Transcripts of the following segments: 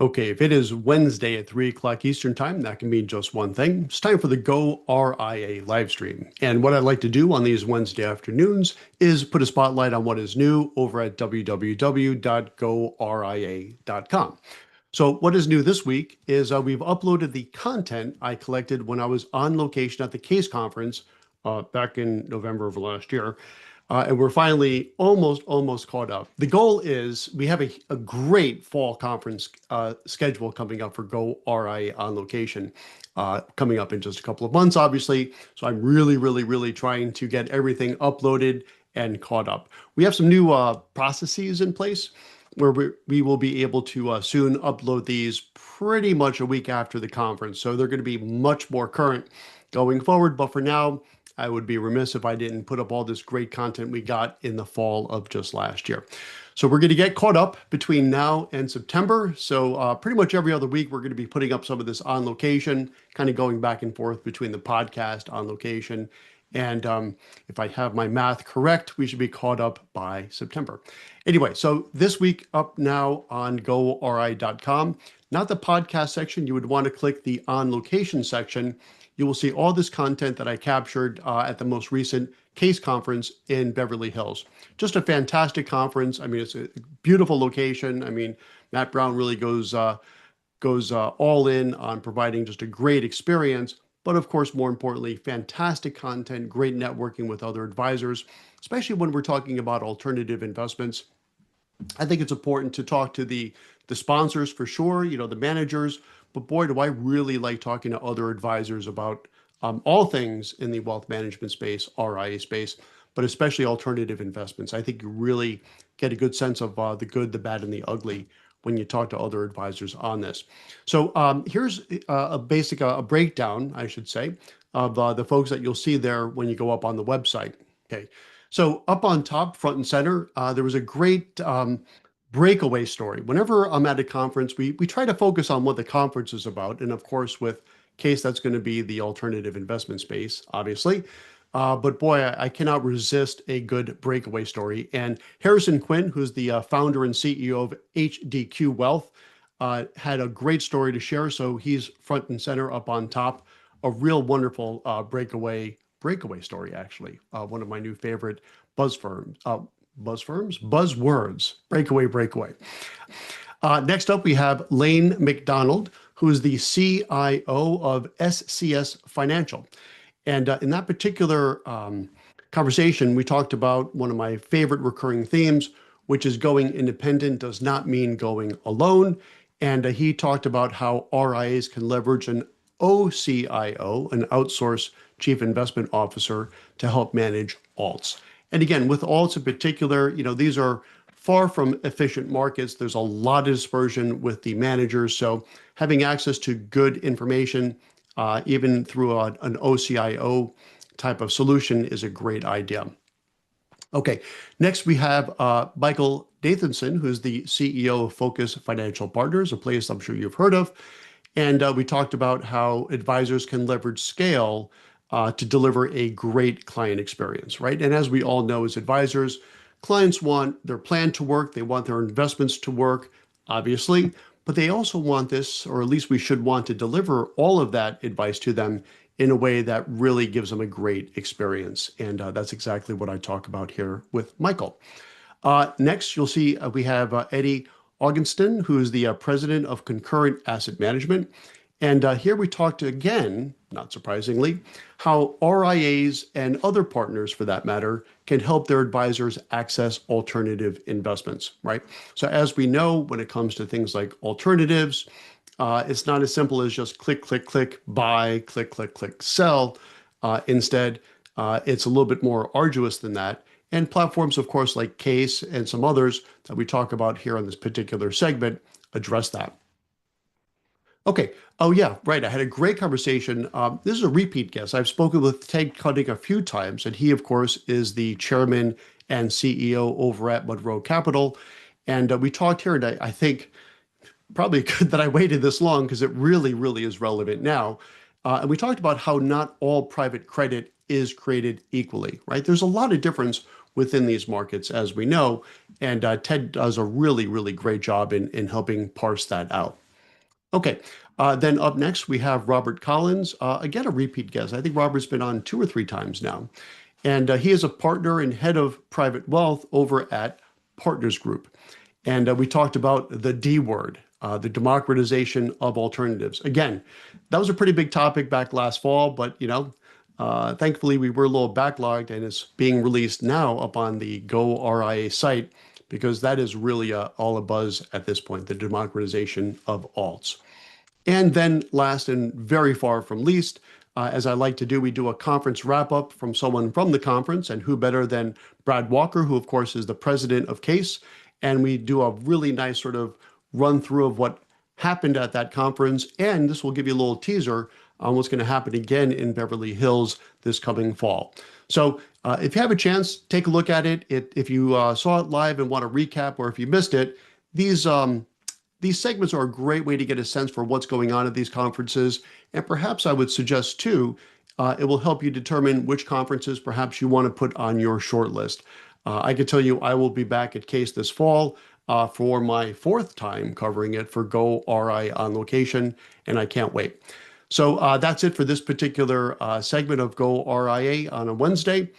Okay, if it is Wednesday at 3 o'clock Eastern Time, that can mean just one thing. It's time for the goRIA live stream. And what I'd like to do on these Wednesday afternoons is put a spotlight on what is new over at www.goria.com. So what is new this week is we've uploaded the content I collected when I was on location at the CAIS conference back in November of last year. And we're finally almost caught up. The goal is we have a great fall conference schedule coming up for goRIA on location coming up in just a couple of months, obviously. So I'm really trying to get everything uploaded and caught up. We have some new processes in place where we will be able to soon upload these pretty much a week after the conference. So they're going to be much more current going forward. But for now, I would be remiss if I didn't put up all this great content we got in the fall of just last year. So we're going to get caught up between now and September. So pretty much every other week, we're going to be putting up some of this on location, kind of going back and forth between the podcast on location. And if I have my math correct, we should be caught up by September. Anyway, so this week up now on goRI.com, not the podcast section, you would want to click the on location section. You will see all this content that I captured at the most recent CAIS conference in Beverly Hills. Just a fantastic conference. I mean, it's a beautiful location. I mean, Matt Brown really goes all in on providing just a great experience. But of course, more importantly, fantastic content, great networking with other advisors, especially when we're talking about alternative investments. I think it's important to talk to the sponsors for sure, the managers, but boy, do I really like talking to other advisors about all things in the wealth management space, RIA space, but especially alternative investments. I think you really get a good sense of the good, the bad, and the ugly when you talk to other advisors on this. So here's a breakdown, I should say, of the folks that you'll see there when you go up on the website. Okay, so up on top, front and center, there was a great breakaway story. Whenever I'm at a conference, we try to focus on what the conference is about. And of course, with CAIS, that's going to be the alternative investment space, obviously. But boy, I cannot resist a good breakaway story. And Harrison Quinn, who's the founder and CEO of HDQ Wealth, had a great story to share. So he's front and center up on top. A real wonderful breakaway story, actually. One of my new favorite buzzwords, breakaway. Next up, we have Lane McDonald, who is the CIO of SCS Financial. And in that particular conversation, we talked about one of my favorite recurring themes, which is going independent does not mean going alone. And he talked about how RIAs can leverage an OCIO, an outsourced chief investment officer, to help manage alts. And again, with alts in particular, these are far from efficient markets. There's a lot of dispersion with the managers. So having access to good information, even through an OCIO type of solution, is a great idea. Okay, next we have Michael Nathanson, who's the CEO of Focus Financial Partners, a place I'm sure you've heard of. And we talked about how advisors can leverage scale to deliver a great client experience, right? And as we all know as advisors, clients want their plan to work, they want their investments to work, obviously, but they also want this, or at least we should want to deliver all of that advice to them in a way that really gives them a great experience. And that's exactly what I talk about here with Michael. Next, you'll see we have Eddie Augustin, who is the president of Concurrent Asset Management. And here we talked again, not surprisingly, how RIAs and other partners, for that matter, can help their advisors access alternative investments, right? So as we know, when it comes to things like alternatives, it's not as simple as just click, buy, click, sell. Instead, it's a little bit more arduous than that. And platforms, of course, like CAIS and some others that we talk about here on this particular segment address that. Okay. Oh, yeah, right. I had a great conversation. This is a repeat guest. I've spoken with Ted Cutting a few times, and he, of course, is the chairman and CEO over at Monroe Capital. And we talked here, and I think probably good that I waited this long because it really is relevant now. And we talked about how not all private credit is created equally, right? There's a lot of difference within these markets, as we know, and Ted does a really great job in helping parse that out. Okay. Then up next, we have Robert Collins, again, a repeat guest. I think Robert's been on 2 or 3 times now. And he is a partner and head of private wealth over at Partners Group. And we talked about the D word, the democratization of alternatives. Again, that was a pretty big topic back last fall, but thankfully we were a little backlogged and it's being released now up on the goRIA site because that is really all a buzz at this point, the democratization of alts. And then last and very far from least, as I like to do, we do a conference wrap up from someone from the conference, and who better than Brad Walker, who of course is the president of CAIS. And we do a really nice sort of run through of what happened at that conference. And this will give you a little teaser on what's going to happen again in Beverly Hills this coming fall. So if you have a chance, take a look at it. If you saw it live and want to recap, or if you missed it, these segments are a great way to get a sense for what's going on at these conferences. And perhaps I would suggest too, it will help you determine which conferences perhaps you want to put on your short list. I can tell you I will be back at CAIS this fall for my 4th time covering it for goRIA on location, and I can't wait. So that's it for this particular segment of goRIA on a Wednesday.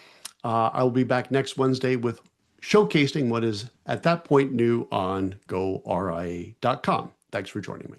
I will be back next Wednesday with showcasing what is at that point new on goRIA.com. Thanks for joining me.